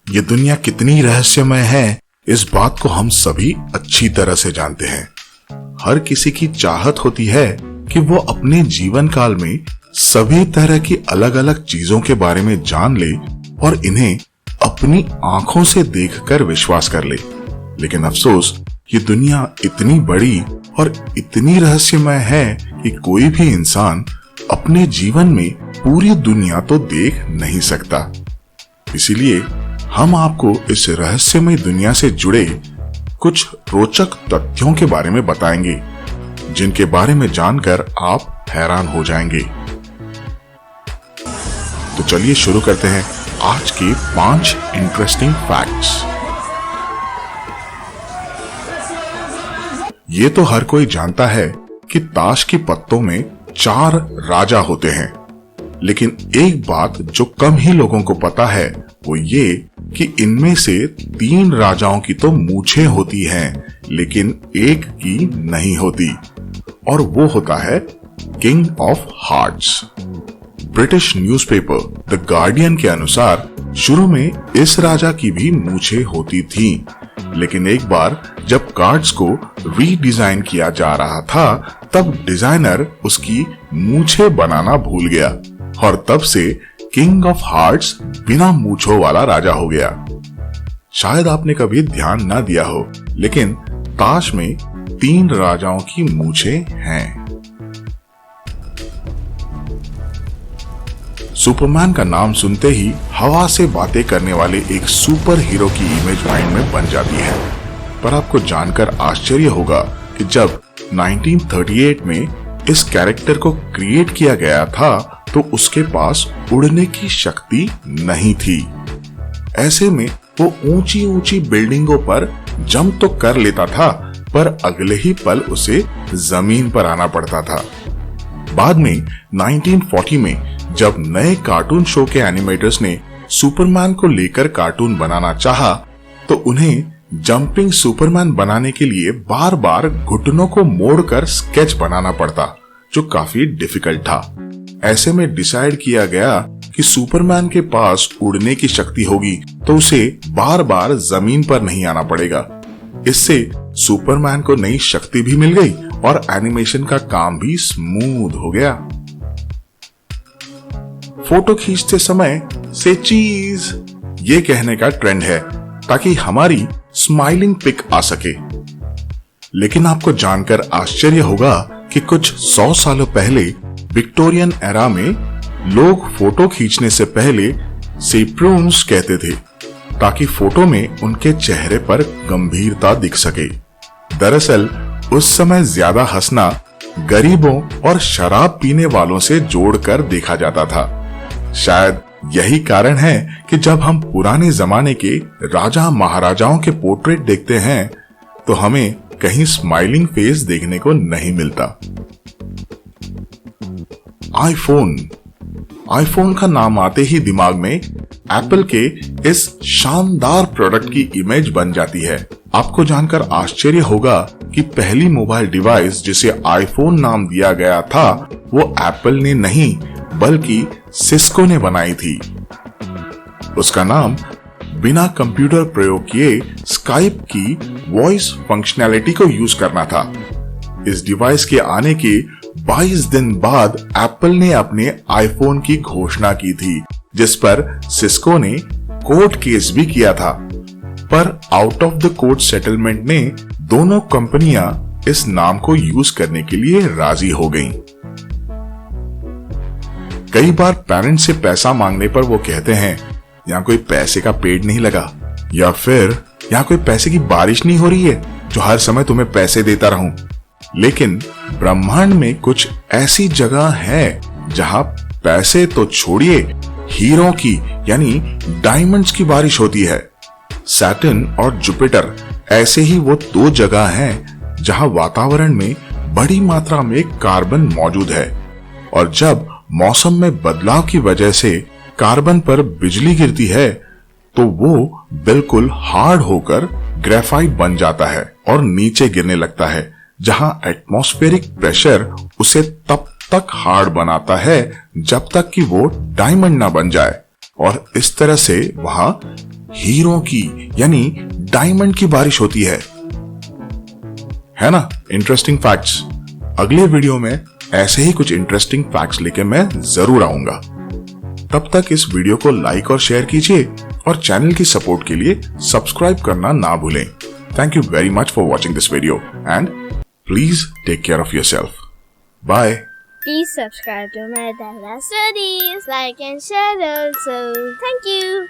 ये दुनिया कितनी रहस्यमय है, इस बात को हम सभी अच्छी तरह से जानते हैं। हर किसी की चाहत होती है कि वो अपने जीवन काल में सभी तरह की अलग अलग चीजों के बारे में जान ले और इन्हें अपनी आंखों से देखकर विश्वास कर ले। लेकिन अफसोस, ये दुनिया इतनी बड़ी और इतनी रहस्यमय है कि कोई भी इंसान अपने जीवन में पूरी दुनिया तो देख नहीं सकता। इसीलिए हम आपको इस रहस्यमय दुनिया से जुड़े कुछ रोचक तथ्यों के बारे में बताएंगे, जिनके बारे में जानकर आप हैरान हो जाएंगे। तो चलिए शुरू करते हैं आज के 5 इंटरेस्टिंग फैक्ट्स। ये तो हर कोई जानता है कि ताश की पत्तों में 4 राजा होते हैं, लेकिन एक बात जो कम ही लोगों को पता है वो ये कि इनमें से 3 राजाओं की तो मूछें होती हैं, लेकिन एक की नहीं होती, और वो होता है king of hearts. British newspaper the guardian के अनुसार शुरू में इस राजा की भी मूछें होती थीं, लेकिन एक बार जब कार्ड्स को रीडिजाइन किया जा रहा था, तब डिजाइनर उसकी मूछें बनाना भूल गया और तब से किंग ऑफ हार्ट्स बिना मूछों वाला राजा हो गया। शायद आपने कभी ध्यान ना दिया हो, लेकिन ताश में 3 राजाओं की मूछें हैं। सुपरमैन का नाम सुनते ही हवा से बातें करने वाले एक सुपर हीरो की इमेज माइंड में बन जाती है। पर आपको जानकर आश्चर्य होगा कि जब 1938 में इस कैरेक्टर को क्रिएट किया गया था तो उसके पास उड़ने की शक्ति नहीं थी। ऐसे में वो ऊंची ऊंची बिल्डिंगों पर जंप तो कर लेता था, पर अगले ही पल उसे जमीन पर आना पड़ता था। बाद में 1940 में जब नए कार्टून शो के एनिमेटर्स ने सुपरमैन को लेकर कार्टून बनाना चाहा, तो उन्हें जंपिंग सुपरमैन बनाने के लिए बार बार घुटनों को मोड़कर स्केच बनाना पड़ता, जो काफी डिफिकल्ट था। ऐसे में डिसाइड किया गया कि सुपरमैन के पास उड़ने की शक्ति होगी तो उसे बार बार जमीन पर नहीं आना पड़ेगा। इससे सुपरमैन को नई शक्ति भी मिल गई और एनिमेशन का काम भी स्मूथ हो गया। फोटो खींचते समय से चीज ये कहने का ट्रेंड है ताकि हमारी स्माइलिंग पिक आ सके। लेकिन आपको जानकर आश्चर्य होगा कि कुछ 100 सालों पहले विक्टोरियन एरा में लोग फोटो खींचने से पहले से प्रून्स कहते थे, ताकि फोटो में उनके चेहरे पर गंभीरता दिख सके। दरअसल उस समय ज्यादा हंसना गरीबों और शराब पीने वालों से जोड़कर देखा जाता था। शायद यही कारण है कि जब हम पुराने जमाने के राजा महाराजाओं के पोर्ट्रेट देखते हैं तो हमें कहीं स्माइलिंग फेस देखने को नहीं मिलता। आईफोन का नाम आते ही दिमाग में एप्पल के इस शानदार प्रोडक्ट की इमेज बन जाती है। आपको जानकर आश्चर्य होगा कि पहली मोबाइल डिवाइस जिसे आईफोन नाम दिया गया था वो एप्पल ने नहीं बल्कि सिस्को ने बनाई थी। उसका नाम बिना कंप्यूटर प्रयोग किए स्काइप की वॉइस फंक्शनैलिटी को यूज करना था। इस डिवाइस के आने के 22 दिन बाद एप्पल ने अपने आईफोन की घोषणा की थी, जिस पर सिस्को ने कोर्ट केस भी किया था, पर out of the court settlement ने दोनों कंपनियां इस नाम को यूज करने के लिए राजी हो गईं। कई बार पेरेंट्स से पैसा मांगने पर वो कहते हैं यहाँ कोई पैसे का पेड़ नहीं लगा, या फिर यहाँ कोई पैसे की बारिश नहीं हो रही है जो हर समय तुम्हें पैसे देता रहूं। लेकिन ब्रह्मांड में कुछ ऐसी जगह है जहां पैसे तो छोड़िए, हीरों की यानी डायमंड्स की बारिश होती है। सैटर्न और जुपिटर ऐसे ही वो 2 जगह हैं जहां वातावरण में बड़ी मात्रा में कार्बन मौजूद है, और जब मौसम में बदलाव की वजह से कार्बन पर बिजली गिरती है तो वो बिल्कुल हार्ड होकर ग्रेफाइट बन जाता है और नीचे गिरने लगता है, जहां एटमॉस्फेरिक प्रेशर उसे तब तक हार्ड बनाता है जब तक कि वो डायमंड ना बन जाए, और इस तरह से वहां हीरो की यानी डायमंड की बारिश होती है ना इंटरेस्टिंग फैक्ट्स। अगले वीडियो में ऐसे ही कुछ इंटरेस्टिंग फैक्ट्स लेके मैं जरूर आऊंगा। तब तक इस वीडियो को लाइक और शेयर कीजिए और चैनल की सपोर्ट के लिए सब्सक्राइब करना ना भूलें। Thank you very much for watching this video and please take care of yourself. Bye. Please subscribe to my Dada Studies, like and share also. Thank you.